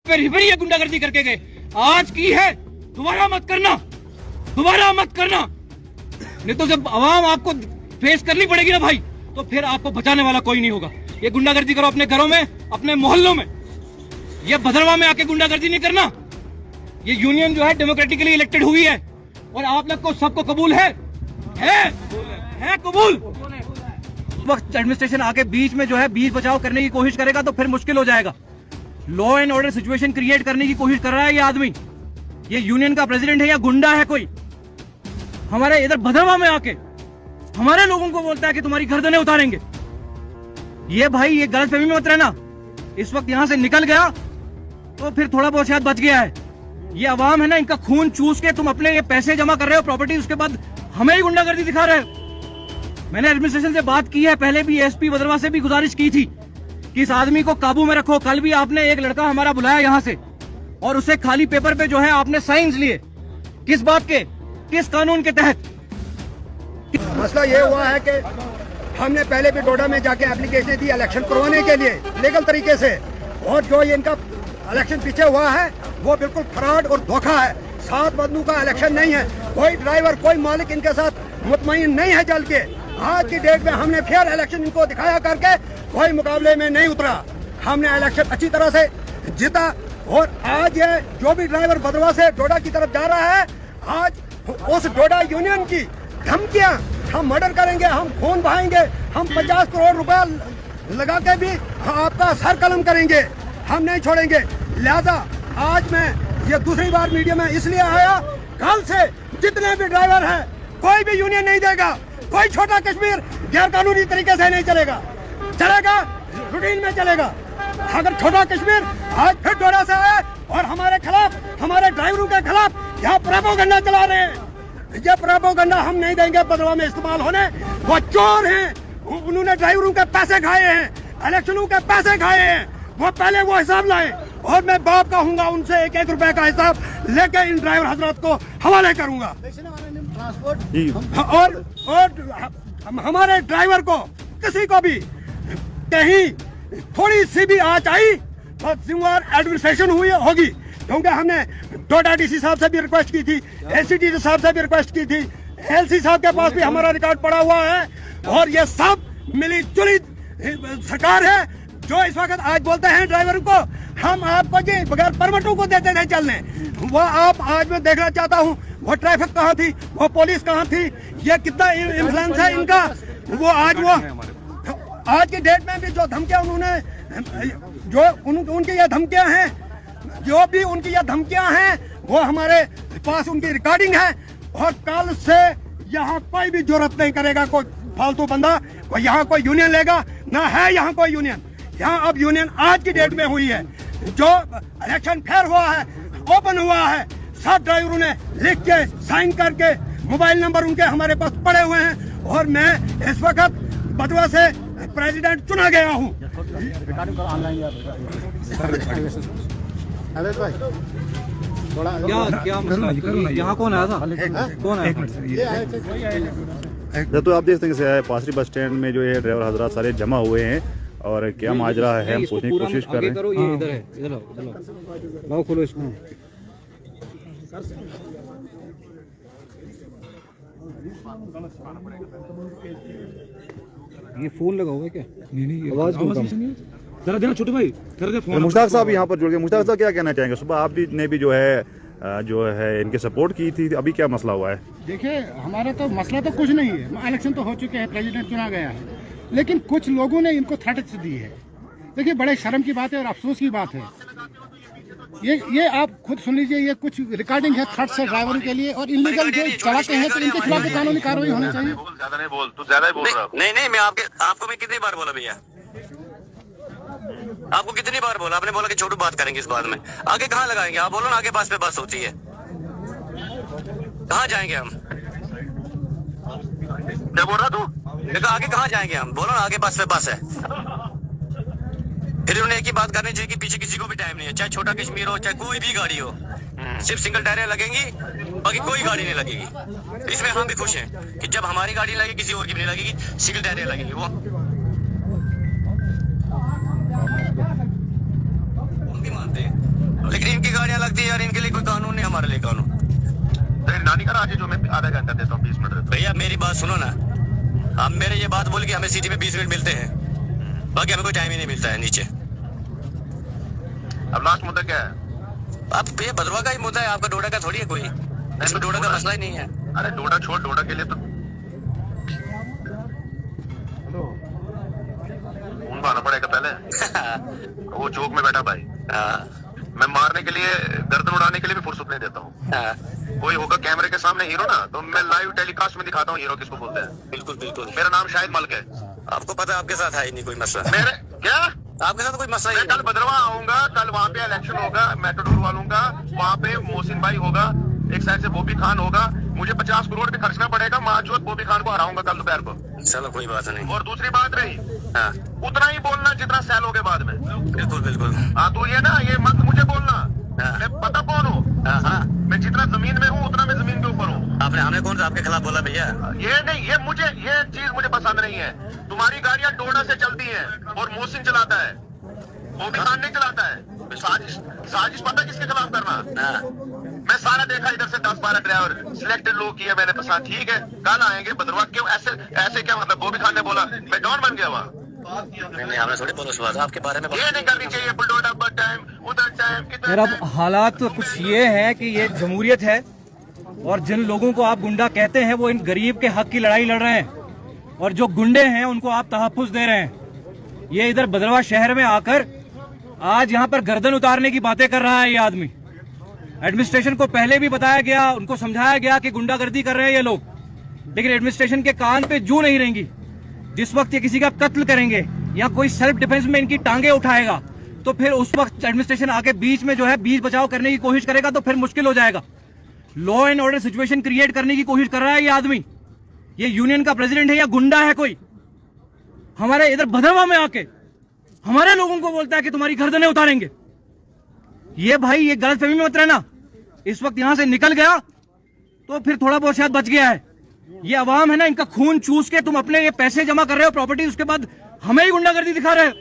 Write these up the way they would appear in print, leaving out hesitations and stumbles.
फिर ये गुंडागर्दी करके गए, आज की है, दोबारा मत करना, दोबारा मत करना। नहीं तो जब आवाम आपको फेस करनी पड़ेगी ना भाई, तो फिर आपको बचाने वाला कोई नहीं होगा। ये गुंडागर्दी करो अपने घरों में, अपने मोहल्लों में, ये भद्रवा में आके गुंडागर्दी नहीं करना। ये यूनियन जो है डेमोक्रेटिकली इलेक्टेड हुई है और आप लोग को सबको कबूल है कबूल। वक्त एडमिनिस्ट्रेशन आके बीच में जो है बीच बचाव करने की कोशिश करेगा तो फिर मुश्किल हो जाएगा। Law and order situation create करने की कोशिश कर रहा है ये आदमी। ये यूनियन का प्रेसिडेंट है या गुंडा है कोई? हमारे इधर भद्रवा में आके हमारे लोगों को बोलता है कि तुम्हारी गर्दनें उतारेंगे। ये भाई ये गलतफहमी में मत रहना। इस वक्त यहां से निकल गया तो फिर थोड़ा बहुत शायद बच गया है। ये अवाम है ना, इनका खून चूस के तुम अपने ये पैसे जमा कर रहे हो प्रॉपर्टी, उसके बाद हमें ही गुंडागर्दी दिखा रहे हो। मैंने एडमिनिस्ट्रेशन से बात की है, पहले भी एसपी भद्रवा से भी गुजारिश की थी कि इस आदमी को काबू में रखो। कल भी आपने एक लड़का हमारा बुलाया यहाँ से और उसे खाली पेपर पे जो है आपने साइंस लिए। किस बात के, किस कानून के तहत? मसला ये हुआ है कि हमने पहले भी डोडा में जाके एप्लीकेशन दी इलेक्शन करवाने के लिए लीगल तरीके से, और जो ये इनका इलेक्शन पीछे हुआ है वो बिल्कुल फ्रॉड और धोखा है। 7 बंदों का इलेक्शन नहीं है, कोई ड्राइवर कोई मालिक इनके साथ मुतमईन नहीं है जल के। आज की डेट में हमने फेयर इलेक्शन इनको दिखाया करके कोई मुकाबले में नहीं उतरा। हमने इलेक्शन अच्छी तरह से जीता और आज ये जो भी ड्राइवर भद्रवा से डोडा की तरफ जा रहा है, आज उस डोडा यूनियन की धमकियां, हम मर्डर करेंगे, हम खून बहाएंगे, हम 50 करोड़ रुपया लगा के भी आपका सर कलम करेंगे, हम नहीं छोड़ेंगे। लिहाजा आज मैं ये दूसरी बार मीडिया में इसलिए आया, कल से जितने भी ड्राइवर हैं कोई भी यूनियन नहीं देगा, कोई छोटा कश्मीर गैर कानूनी तरीके से नहीं चलेगा, चलेगा रूटीन में चलेगा। अगर छोटा कश्मीर आज फिर डोडा से आया और हमारे खिलाफ, हमारे ड्राइवरों के खिलाफ यहाँ प्रोपेगेंडा चला रहे हैं, ये प्रोपेगेंडा हम नहीं देंगे भद्रवा में इस्तेमाल होने। वो चोर हैं, उन्होंने ड्राइवरों के पैसे खाए हैं, इलेक्शनों के पैसे खाए हैं, वो पहले वो हिसाब लाए और मैं बाप का हूँगा उनसे 1-1 रुपए का हिसाब लेके इन ड्राइवर हजरात को हवाले करूंगा। और हमारे ड्राइवर को किसी को भी कहीं थोड़ी सी भी आँच आई तो जिम्मेदार एडमिनिस्ट्रेशन हुई होगी, क्योंकि हमने डोडा डीसी साहब से भी रिक्वेस्ट की थी, एसीडी साहब से भी रिक्वेस्ट की थी, एलसी साहब के पास भी हमारा रिकॉर्ड पड़ा हुआ है। और ये सब मिली जुली सरकार है जो इस वक्त आज बोलते हैं ड्राइवर को हम आपको जी बगैर परमिटों को देते नहीं चलने। वो आप आज मैं देखना चाहता हूँ वो ट्रैफिक कहाँ थी, वो पुलिस कहाँ थी, ये कितना इन्फ्लुएंस है इनका। वो आज की डेट में भी जो धमकियां उन्होंने जो उनकी ये धमकियां हैं, जो भी उनकी ये धमकियां हैं वो हमारे पास उनकी रिकॉर्डिंग है। और कल से यहाँ कोई भी जरूरत नहीं करेगा कोई फालतू बंदा, कोई यहाँ कोई यूनियन लेगा ना है यहाँ कोई यूनियन। यहाँ अब यूनियन आज की डेट में हुई है। जो इलेक्शन फेयर हुआ है, ओपन हुआ है, सब ड्राइवरों ने लिख के साइन करके मोबाइल नंबर उनके हमारे पास पड़े हुए हैं और मैं इस वक्त भद्रवा से प्रेसिडेंट चुना गया हूँ। यहाँ कौन आया था? कौन आया? तो आप देख सकते हैं पासरी बस स्टैंड में जो है ड्राइवर हजरात सारे जमा हुए हैं और क्या माजरा है हम पूछने की कोशिश कर रहे हैं। ये इधर है, इधर लाओ खोलो इसको। ये फोन लगा हुआ है क्या? नहीं आवाज जरा देना छोटे भाई, मुश्ताक साहब यहाँ पर जुड़ गए। मुश्ताक साहब क्या कहना चाहेंगे? सुबह आप ने भी जो है इनके सपोर्ट की थी, अभी क्या मसला हुआ है? देखिए हमारा तो मसला तो कुछ नहीं है, इलेक्शन तो हो चुके हैं, प्रेसिडेंट चुना गया है, लेकिन कुछ लोगों ने इनको थ्रेट्स दी है। देखिए बड़े शर्म की बात है और अफसोस की बात है। ये आप खुद सुन लीजिए, ये कुछ रिकॉर्डिंग है थ्रेट्स है ड्राइवरों के लिए और इलीगल जो चलाते हैं तो इनके खिलाफ कानूनी कार्रवाई होनी चाहिए। ज्यादा नहीं बोल, तू ज्यादा ही बोल रहा है। नहीं मैं आपको मैं कितनी बार बोला भैया, आपको कितनी बार बोला? आपने बोला कि छोटू बात करेंगे इस बात में, आगे कहाँ लगाएंगे? आप बोलो ना, आगे पास पे बस होती है, कहाँ जाएंगे हम? क्या बोल रहा तू? देखो आगे कहाँ जाएंगे हम, बोलो ना, आगे पास पे बस है। फिर उन्होंने एक ही बात करनी चाहिए कि पीछे किसी को भी टाइम नहीं है, चाहे छोटा कश्मीर हो चाहे कोई भी गाड़ी हो, सिर्फ सिंगल टायर लगेंगी, बाकी कोई गाड़ी नहीं लगेगी। इसमें हम भी खुश हैं कि जब हमारी गाड़ी लगेगी किसी और की भी नहीं लगेगी, सिंगल टायर लगेगी। वो हम भी मानते हैं लगती है यार, इनके लिए कोई कानून नहीं, हमारे लिए कानून। नानी का आज जो मैं आधा घंटा देता हूँ 20 मिनट। भैया मेरी बात सुनो ना, हम मेरे ये बात बोल के हमें सिटी में 20 मिनट मिलते हैं, बाकी हमें कोई टाइम ही नहीं मिलता है नीचे। अब लास्ट मुद्दा क्या है? अब ये भद्रवा का ही मुद्दा है, आपका डोडा का थोड़ी है कोई, इसमें डोडा का मसला ही नहीं है। अरे डोडा छोड़, डोडा के लिए तो खून बहाना पड़ेगा पहले। वो चौक में बैठा भाई, मैं मारने के लिए, गर्दन उड़ाने के लिए भी फुर्सत नहीं देता हूँ। कोई होगा कैमरे के सामने हीरो ना, तो मैं लाइव टेलीकास्ट में दिखाता हूँ हीरो किसको बोलते हैं। बिल्कुल बिल्कुल, मेरा नाम शाहिद मलिक है। आपको पता है आपके साथ है ही नहीं कोई मसला। मेरे क्या आपके साथ कोई मसला ही मैं कल भद्रवा आऊंगा, कल वहाँ पे इलेक्शन होगा, मेट्रोडोर वालों का, वहाँ पे मोहसिन भाई होगा, एक साइड से बॉबी खान होगा, मुझे 50 करोड़ भी खर्चना पड़ेगा, माजूद बॉबी खान को हराऊंगा कल दोपहर को। चलो कोई बात नहीं। और दूसरी बात रही, हाँ उतना ही बोलना जितना सैल हो के बाद में। बिल्कुल बिल्कुल। हाँ तो ये ना, ये मत मुझे बोलना, हाँ। मैं पता कौन हूँ। हाँ मैं जितना जमीन में हूँ उतना मैं जमीन के ऊपर हूँ। आपने हमने कौन सा आपके खिलाफ बोला भैया? ये नहीं, ये चीज मुझे पसंद नहीं है। तुम्हारी गाड़ियाँ डोडा से चलती हैं और मोहसिन चलाता है, बॉबी खान नहीं चलाता है। साजिश पता किसके खिलाफ करना। हाँ। मैं सारा देखा, इधर से 10-12 ड्राइवर सिलेक्टेड लोग किए मैंने पसंद। ठीक है, कल आएंगे भद्रवा। क्यों ऐसे क्या मतलब? बॉबी खान ने बोला मैं डॉन बन गया वहाँ। नहीं हमने थोड़ी बोला उस बात आपके बारे में। ये नहीं करनी चाहिए, बुलडोडा पर टाइम, उधर टाइम, यार इधर अब हालात तो कुछ ये है कि ये जमहूरियत है और जिन लोगों को आप गुंडा कहते हैं वो इन गरीब के हक की लड़ाई लड़ रहे हैं, और जो गुंडे हैं उनको आप तहफ्फुज दे रहे हैं। ये इधर भद्रवा शहर में आकर आज यहाँ पर गर्दन उतारने की बातें कर रहा है ये आदमी। एडमिनिस्ट्रेशन को पहले भी बताया गया, उनको समझाया गया कि गुंडागर्दी कर रहे हैं ये लोग, लेकिन एडमिनिस्ट्रेशन के कान पे जू नहीं रहेंगी। जिस वक्त ये किसी का कत्ल करेंगे या कोई सेल्फ डिफेंस में इनकी टांगे उठाएगा तो फिर उस वक्त एडमिनिस्ट्रेशन आके बीच में जो है बीच बचाव करने की कोशिश करेगा तो फिर मुश्किल हो जाएगा। Law and order situation create करने की कोशिश कर रहा है ये आदमी। ये यूनियन का प्रेसिडेंट है या गुंडा है कोई? हमारे इधर भद्रवा में आके हमारे लोगों को बोलता है कि तुम्हारी गर्दनें उतारेंगे। ये भाई ये गलतफहमी में मत रहना, इस वक्त यहां से निकल गया तो फिर थोड़ा बहुत शायद बच गया है। ये अवाम है ना, इनका खून चूस के तुम अपने ये पैसे जमा कर रहे हो प्रॉपर्टी, उसके बाद हमें ही गुंडागर्दी दिखा रहे हो।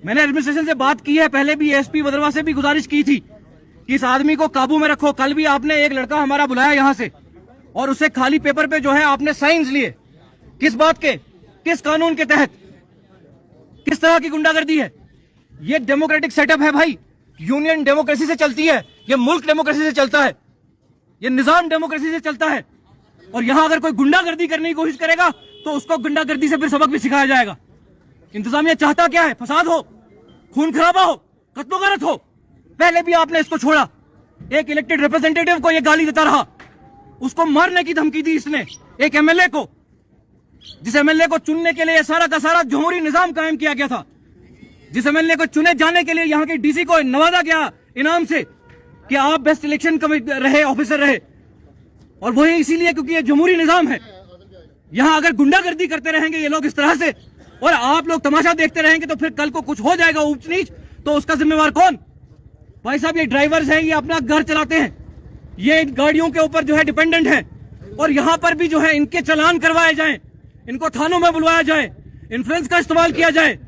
मैंने एडमिनिस्ट्रेशन से बात की है, पहले भी एसपी भद्रवा से भी गुजारिश की थी कि इस आदमी को काबू में रखो। कल भी आपने एक लड़का हमारा बुलाया यहां से और उससे खाली पेपर पे जो है आपने साइंस लिए। किस बात के, किस कानून के तहत, किस तरह की गुंडागर्दी है? ये डेमोक्रेटिक सेटअप है भाई, यूनियन डेमोक्रेसी से चलती है, ये मुल्क डेमोक्रेसी से चलता है, ये निजाम डेमोक्रेसी से चलता है। और यहां अगर कोई गुंडागर्दी करने की कोशिश करेगा तो उसको गुंडागर्दी से फिर सबक भी सिखाया जाएगा। इंतजामिया चाहता क्या है? फसाद हो, खून खराबा हो, कत्लोगारत हो। पहले भी आपने इसको छोड़ा, एक इलेक्टेड रिप्रेजेंटेटिव को ये गाली देता रहा, उसको मारने की धमकी दी इसने, एक एमएलए को, जिस एमएलए को चुनने के लिए सारा का सारा जमहूरी निजाम कायम किया गया था, जिस एमएलए को चुने जाने के लिए यहाँ के डीसी को नवाजा गया इनाम से कि आप बेस्ट इलेक्शन रहे, ऑफिसर रहे। और वही इसीलिए क्योंकि ये जमहूरी निजाम है। यहां अगर गुंडागर्दी करते रहेंगे ये लोग इस तरह से और आप लोग तमाशा देखते रहेंगे तो फिर कल को कुछ हो जाएगा ऊंच नीच, तो उसका जिम्मेवार कौन? भाई साहब ये ड्राइवर्स हैं, ये अपना घर चलाते हैं, ये गाड़ियों के ऊपर जो है डिपेंडेंट है, और यहाँ पर भी जो है इनके चालान करवाए जाएं, इनको थानों में बुलवाया जाए, इन्फ्लुएंस का इस्तेमाल किया जाए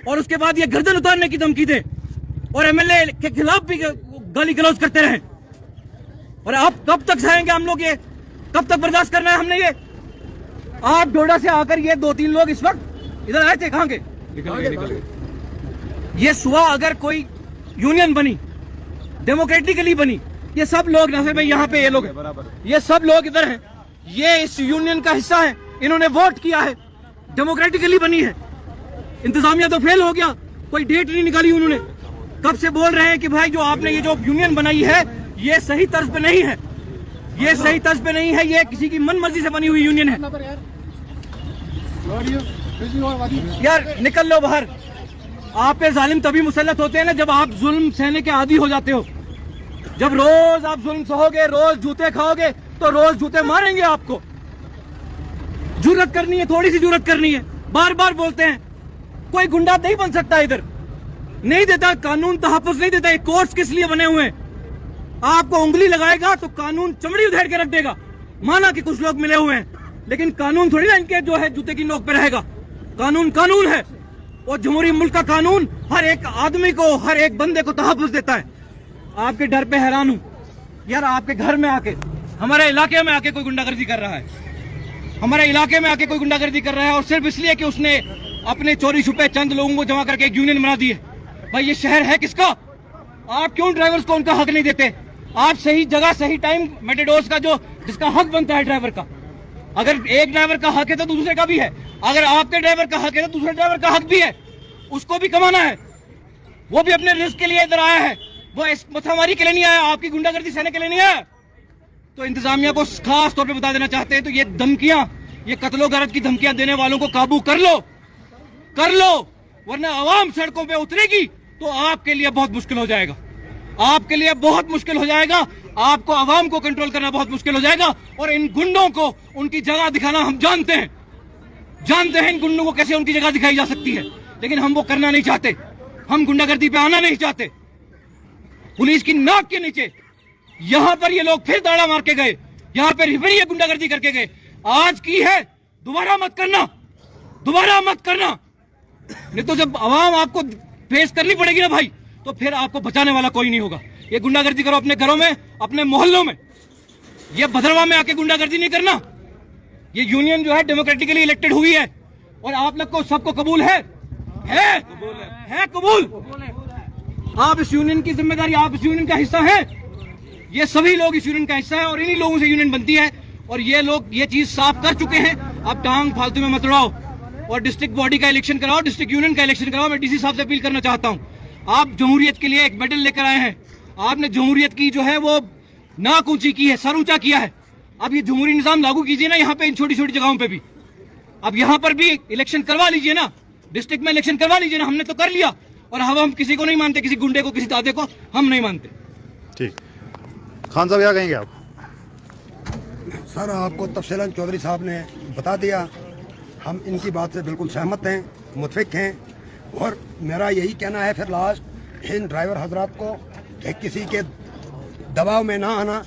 और उसके बाद ये गर्दन उतारने की धमकी दे और एमएलए के खिलाफ भी गाली गलौज करते रहे। और अब कब तक सहेंगे हम लोग? ये कब तक बर्दाश्त करना है हमने? ये आप डोडा से आकर ये 2-3 लोग इस वक्त इधर आए थे, कहां के? निकल गए। ये सुबह अगर कोई यूनियन बनी, डेमोक्रेटिकली बनी, ये सब लोग ना भाई यहाँ पे ये लोग हैं, ये सब लोग इधर हैं, ये इस यूनियन का हिस्सा है, इन्होंने वोट किया है, डेमोक्रेटिकली बनी है। इंतजामिया तो फेल हो गया, कोई डेट नहीं निकाली उन्होंने। कब से बोल रहे हैं कि भाई जो आपने ये जो यूनियन बनाई है ये सही तर्ज पे नहीं है, ये सही तर्ज पे नहीं है, ये किसी की मन मर्जी से बनी हुई यूनियन है। यार निकल लो बाहर। आप पे जालिम तभी मुसल्लत होते हैं ना जब आप जुल्म सहने के आदी हो जाते हो। जब रोज आप जुल्म सहोगे, रोज जूते खाओगे तो रोज जूते मारेंगे आपको। जुर्रत करनी है, थोड़ी सी जुर्रत करनी है। बार बार बोलते हैं कोई गुंडा नहीं बन सकता, इधर नहीं देता कानून, तहफ्फुज नहीं देता। कोर्ट्स किस लिए बने हुए हैं? आपको उंगली लगाएगा तो कानून चमड़ी उधेड़ के रख देगा। माना कि कुछ लोग मिले हुए हैं, लेकिन कानून थोड़ी ना इनके जो है जूते की नोक पे रहेगा। कानून कानून है और जमहूरी मुल्क का कानून हर एक आदमी को, हर एक बंदे को तहफ्फुज देता है। आपके डर पे हैरान हूँ यार। आपके घर में आके, हमारे इलाके में आके कोई गुंडागर्दी कर रहा है, हमारे इलाके में आके कोई गुंडागर्दी कर रहा है, और सिर्फ इसलिए कि उसने अपने चोरी छुपे चंद लोगों को जमा करके एक यूनियन बना दी है। भाई ये शहर है किसका? आप क्यों ड्राइवर्स को उनका हक नहीं देते? आप सही जगह सही टाइम मेटाडोर्स का जो जिसका हक बनता है ड्राइवर का, अगर एक ड्राइवर का हक है तो दूसरे का भी है, अगर आपके ड्राइवर का हक है तो दूसरे ड्राइवर का हक भी है, उसको भी कमाना है। वो भी अपने रिस्क के लिए इधर आया है, वो इस मथामारी के लिए नहीं आया, आपकी गुंडागर्दी सहने के लिए नहीं आया। तो इंतजामिया को खास तौर पे बता देना चाहते हैं, तो ये धमकियां, ये कत्लो गारत की धमकियां देने वालों को काबू कर लो, वरना आवाम सड़कों पे उतरेगी तो आपके लिए बहुत मुश्किल हो जाएगा, आपके लिए बहुत मुश्किल हो जाएगा। आपको आवाम को कंट्रोल करना बहुत मुश्किल हो जाएगा, और इन गुंडों को उनकी जगह दिखाना हम जानते हैं इन गुंडों को कैसे उनकी जगह दिखाई जा सकती है, लेकिन हम वो करना नहीं चाहते। हम गुंडागर्दी पे आना नहीं चाहते। पुलिस की नाक के नीचे यहां पर ये लोग फिर दाड़ा मार के गए, यहां पर फिर ये गुंडागर्दी करके गए। आज की है, दोबारा मत करना। नहीं तो जब आवाम आपको फेस करनी पड़ेगी ना भाई, तो फिर आपको बचाने वाला कोई नहीं होगा। ये गुंडागर्दी करो अपने घरों में, अपने मोहल्लों में, ये भद्रवा में आके गुंडागर्दी नहीं करना। ये यूनियन जो है डेमोक्रेटिकली इलेक्टेड हुई है, और आप लोग को सबको कबूल है कबूल। आप इस यूनियन की जिम्मेदारी, आप इस यूनियन का हिस्सा हैं। ये सभी लोग इस यूनियन का हिस्सा है, और इन्हीं लोगों से यूनियन बनती है, और ये लोग ये चीज साफ कर चुके हैं। अब टांग फालतू में मत उड़ाओ, और डिस्ट्रिक्ट बॉडी का इलेक्शन कराओ, डिस्ट्रिक्ट यूनियन का इलेक्शन कराओ। मैं डीसी साहब से अपील करना चाहता हूँ, आप जमहूरियत के लिए एक मेडल लेकर आए हैं, आपने जमहूरियत की जो है वो नाक ऊंची की है, सर ऊंचा किया है। अब ये जमहूरी निजाम लागू कीजिए ना यहाँ पे, इन छोटी छोटी जगहों पे भी। अब यहाँ पर भी इलेक्शन करवा लीजिए ना, डिस्ट्रिक्ट में इलेक्शन करवा लीजिए ना। हमने तो कर लिया, और हम किसी को नहीं मानते, किसी गुंडे को, किसी दादे को हम नहीं मानते। ठीक, खान साहब क्या कहेंगे आप? सर, आपको तफसीलन चौधरी साहब ने बता दिया, हम इनकी बात से बिल्कुल सहमत हैं, मुतफिक हैं। और मेरा यही कहना है फिर लास्ट इन ड्राइवर हजरात को कि किसी के दबाव में ना आना।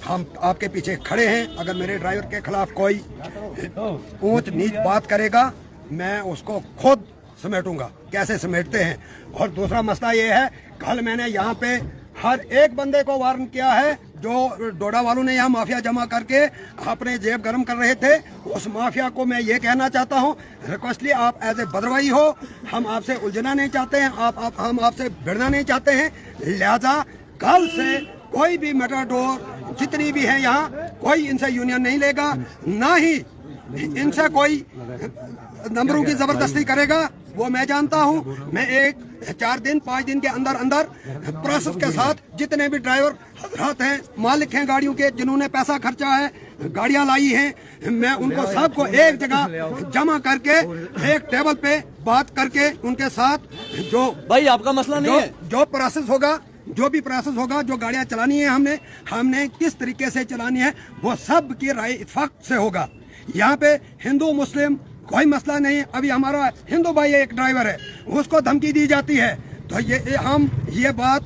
हम आपके पीछे खड़े हैं। अगर मेरे ड्राइवर के खिलाफ कोई ऊंच नीच बात करेगा, मैं उसको खुद समेटूंगा। कैसे समेटते हैं। और दूसरा मसला ये है, कल मैंने यहाँ पे हर एक बंदे को वार्न किया है जो डोडा वालों ने यहाँ माफिया जमा करके अपने जेब गर्म कर रहे थे। उस माफिया को मैं ये कहना चाहता हूँ, रिक्वेस्टली आप एज ए बदरवाई हो, हम आपसे उलझना नहीं चाहते हैं, हम आपसे भिड़ना नहीं चाहते हैं। लिहाजा कल से कोई भी मेटाडोर जितनी भी है यहाँ, कोई इनसे यूनियन नहीं लेगा, ना ही इनसे कोई नंबरों की जबरदस्ती करेगा। वो मैं जानता हूँ। मैं 4 दिन 5 दिन के अंदर अंदर प्रोसेस के साथ जितने भी ड्राइवर हजरात हैं, मालिक हैं गाड़ियों के, जिन्होंने पैसा खर्चा है, गाड़ियां लाई हैं, मैं उनको सबको एक जगह जमा करके एक टेबल पे बात करके उनके साथ जो भाई आपका मसला नहीं है, जो प्रोसेस होगा, जो भी प्रोसेस होगा, जो गाड़ियां चलानी है हमने किस तरीके से चलानी है, वो सब की राय इत्तेफाक से होगा। यहाँ पे हिंदू मुस्लिम कोई मसला नहीं। अभी हमारा हिंदू भाई एक ड्राइवर है, उसको धमकी दी जाती है, तो हम ये बात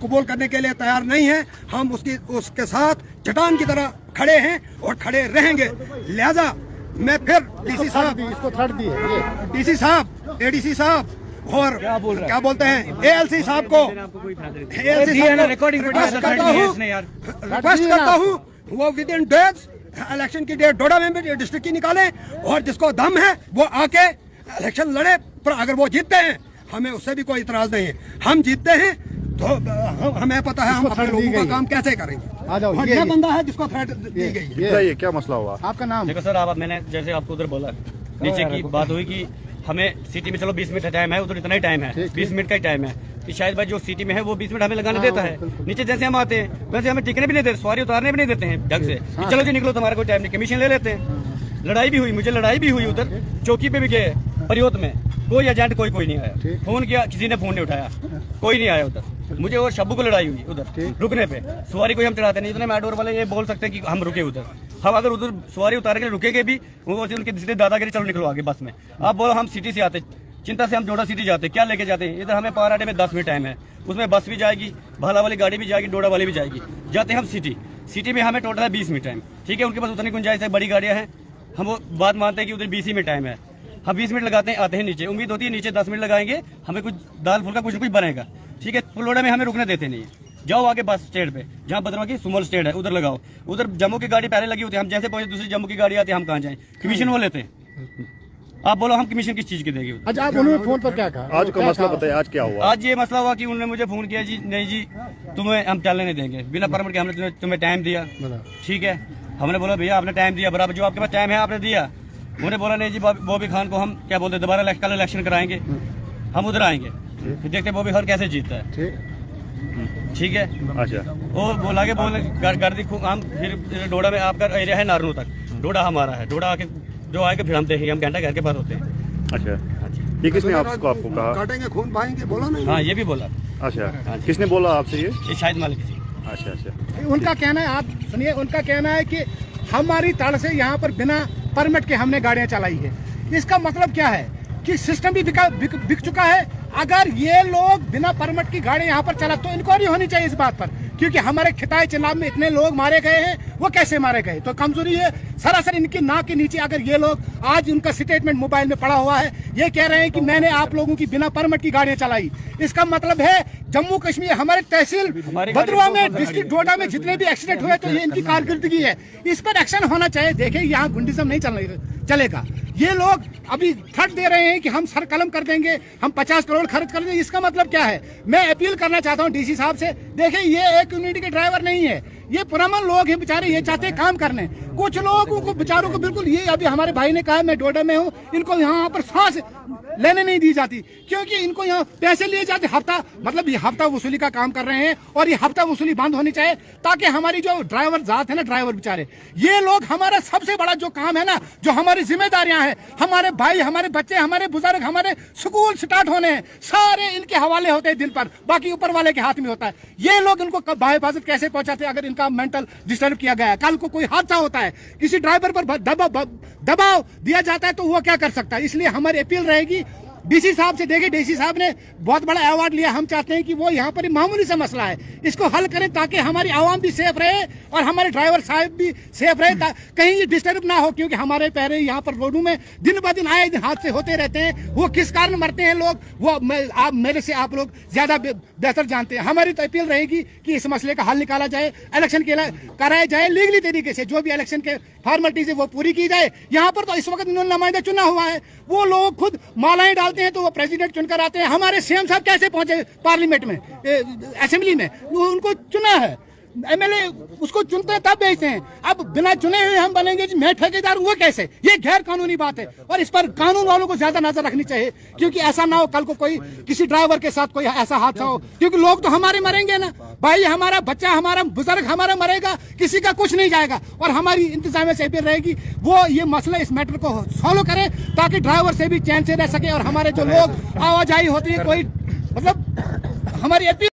कबूल करने के लिए तैयार नहीं है। हम उसके साथ चट्टान की तरह खड़े हैं और खड़े रहेंगे। लिहाजा मैं फिर डीसी साहब, इसको थर्ड दी है, डीसी साहब, एडीसी साहब और क्या बोलते हैं एएलसी साहब को, रिक्वेस्ट करता हूँ वो विद इन डेज इलेक्शन की डेट डोडा में भी डिस्ट्रिक्ट की निकालें, और जिसको दम है वो आके इलेक्शन लड़े। पर अगर वो जीतते हैं, हमें उससे भी कोई इतराज नहीं है। हम जीतते हैं तो हमें पता है हम अपने लोगों का काम कैसे करेंगे। आ जाओ, ये बंदा है जिसको थ्रेट दी गई है। ये क्या मसला हुआ? आपका नाम? देखो सर, आप मैंने जैसे आपको उधर बोला, नीचे की बात हुई कि हमें सिटी में चलो 20 मिनट का टाइम है, उधर इतना ही टाइम है, 20 मिनट का ही टाइम है कि शायद भाई जो सिटी में है वो 20 मिनट हमें लगाने देता है। नीचे जैसे हम आते हैं वैसे हमें टिकने भी नहीं देते, सवारी उतारने भी नहीं देते हैं ढंग से। चलो जी निकलो, तुम्हारा कोई टाइम नहीं, कमीशन ले लेते हैं। लड़ाई भी हुई, मुझे लड़ाई भी हुई उधर चौकी पे भी गए, परियोत में कोई एजेंट कोई नहीं आया। फोन किया, किसी ने फोन नहीं उठाया, कोई नहीं आया उधर। मुझे और शब्बू को लड़ाई हुई उधर रुकने पे। सवारी कोई हम चढ़ाते नहीं, इतने मेटाडोर वाले ये बोल सकते हैं कि हम रुके उधर। हम अगर उधर सवारी उतार के रुकेंगे भी, वो उनके सीधे दादागिरी, चलो निकलो आगे बस में। आप बोलो हम सिटी से आते, चिंता से हम डोडा सिटी जाते, क्या लेके जाते हैं? इधर हमें पाराडे में 10 मिनट टाइम है, उसमें बस भी जाएगी, भाला वाली गाड़ी भी जाएगी, डोडा वाली भी जाएगी। जाते हैं हम सिटी में हमें टोटल है 20 मिनट टाइम। ठीक है, उनके पास उतनी गुंजाइश है, बड़ी गाड़ियाँ हैं, हम वो बात मानते हैं कि उधर 20 मिनट टाइम है। हम 20 मिनट लगाते हैं, आते हैं नीचे, उम्मीद होती है नीचे 10 मिनट लगाएंगे, हमें कुछ दाल फुल्का कुछ न कुछ बनेगा। ठीक है, पुलोड़ा में हमें रुकने देते नहीं है। जाओ आगे बस स्टैंड पे, जहाँ भद्रवा की सुमल स्टैंड है उधर लगाओ। उधर जम्मू की गाड़ी पहले लगी होती है, हम जैसे पहुंचे दूसरी जम्मू की गाड़ी आती है, हम कहाँ जाएं? कमीशन वो लेते हैं। आप बोलो हम कमीशन किस चीज की देंगे? अच्छा, आप उन्होंने फोन पर क्या कहा? आज का मसला बताइए, आज क्या हुआ? आज ये मसला हुआ कि उन्होंने मुझे फोन किया, जी नहीं जी तुम्हें हम चलने नहीं देंगे बिना परमिट के, हमने तुम्हें टाइम दिया, ठीक है। हमने बोला भैया आपने टाइम दिया, बराबर जो आपके पास टाइम है आपने दिया। उन्होंने बोला नहीं जी बॉबी खान को हम क्या बोलते दोबारा कल इलेक्शन कराएंगे, हम उधर आएंगे, फिर देखते बॉबी खान कैसे जीतता है, ठीक है। अच्छा, वो बोला के बोले गर्दी हम फिर डोडा में आपका एरिया है नारनू तक, डोडा हमारा है, डोडा आके जो आएगा फिर हम देखेंगे, हम घंटा घर के पास होते हैं। अच्छा, ये किसने आपको कहा? काटेंगे खून पाएंगे बोला नहीं? हाँ ये भी बोला। अच्छा, किसने बोला आपसे ये? शायद मालिक जी। अच्छा अच्छा, उनका कहना है, आप सुनिए, उनका कहना है कि हमारी तड़ से यहाँ पर बिना परमिट के हमने गाड़ियाँ चलाई है। इसका मतलब क्या है कि सिस्टम भी बिक चुका है। अगर ये लोग बिना परमिट की गाड़ी यहाँ पर चला तो इंक्वायरी होनी चाहिए इस बात पर, क्योंकि हमारे खिताई चुनाव में इतने लोग मारे गए हैं, वो कैसे मारे गए? तो कमजोरी है सरासर इनकी नाक के नीचे। अगर ये लोग आज उनका स्टेटमेंट मोबाइल में पड़ा हुआ है, ये कह रहे हैं कि मैंने आप लोगों की बिना परमिट की गाड़ियां चलाई, इसका मतलब है जम्मू कश्मीर हमारे तहसील भद्रवा में, डिस्ट्रिक्ट डोडा में जितने भी एक्सीडेंट हुए तो ये इनकी कारकर्दगी है, इस पर एक्शन होना चाहिए। देखिए यहाँ गुंडिज्म नहीं चलेगा। ये लोग अभी थ्रेट दे रहे हैं कि हम सर कलम कर देंगे, हम 50 करोड़ खर्च कर देंगे। इसका मतलब क्या है? मैं अपील करना चाहता हूं डीसी साहब से, देखिए ये एक कम्युनिटी के ड्राइवर नहीं है, ये पुराने लोग हैं बेचारे, ये चाहते हैं काम करने। कुछ लोगों को बेचारों को बिल्कुल, ये अभी हमारे भाई ने कहा मैं डोडा में हूँ, इनको यहाँ पर सांस लेने नहीं दी जाती क्योंकि इनको यहाँ पैसे लिए जाते, हफ्ता मतलब ये हफ्ता वसूली का काम कर रहे हैं और ये हफ्ता वसूली बंद होनी चाहिए ताकि हमारी जो ड्राइवर जात है ना, ड्राइवर बेचारे, ये लोग हमारा सबसे बड़ा जो काम है ना, जो हमारी जिम्मेदारियां हैं, हमारे भाई, हमारे बच्चे, हमारे बुजुर्ग, हमारे स्कूल स्टार्ट होने हैं, सारे इनके हवाले होते हैं दिन पर, बाकी ऊपर वाले के हाथ में होता है। ये लोग इनको बाहिफाजत कैसे पहुंचाते हैं अगर इनका मेंटल डिस्टर्ब किया गया है? कल को कोई हादसा होता है, किसी ड्राइवर पर दबाव दिया जाता है तो वो क्या कर सकता है? इसलिए हमारी अपील रहेगी डीसी साहब से। देखिए डीसी साहब ने बहुत बड़ा अवार्ड लिया, हम चाहते हैं कि वो यहाँ पर मामूली सा मसला है, इसको हल करें ताकि हमारी आवाम भी सेफ रहे और हमारे ड्राइवर साहब भी सेफ रहे, कहीं ये डिस्टर्ब ना हो। क्योंकि हमारे पैरे यहाँ पर रोडों में दिन ब दिन आए दिन हादसे होते रहते हैं। वो किस कारण मरते हैं लोग, वो मेरे से आप लोग ज्यादा बेहतर जानते हैं। हमारी तो अपील रहेगी कि इस मसले का हल निकाला जाए, इलेक्शन कराया जाए लीगली तरीके से, जो भी इलेक्शन के फॉर्मेलिटीज है वो पूरी की जाए। यहाँ पर तो इस वक्त इन्होंने नुमाइंदा चुना हुआ है, वो लोग खुद मालाएं डालते हैं तो वो प्रेसिडेंट चुनकर आते हैं। हमारे सीएम साहब कैसे पहुंचे पार्लियामेंट में, असेंबली में? उनको चुना है एमएलए, उसको चुनते हैं तब भेजते हैं। अब बिना चुने हुए हम बनेंगे जी मैं ठेकेदार, वो कैसे? ये गैर कानूनी बात है और इस पर कानून वालों को ज्यादा नजर रखनी चाहिए, क्योंकि ऐसा ना हो कल को कोई किसी ड्राइवर के साथ कोई ऐसा हादसा हो, क्योंकि लोग तो हमारे मरेंगे ना भाई, हमारा बच्चा, हमारा बुजुर्ग हमारा मरेगा, किसी का कुछ नहीं जाएगा। और हमारी इंतजामिया से अपील रहेगी वो ये मसला, इस मैटर को सॉल्व करे ताकि ड्राइवर से भी चैन से रह सके और हमारे जो लोग आवाजाही होती है कोई मतलब हमारी अपील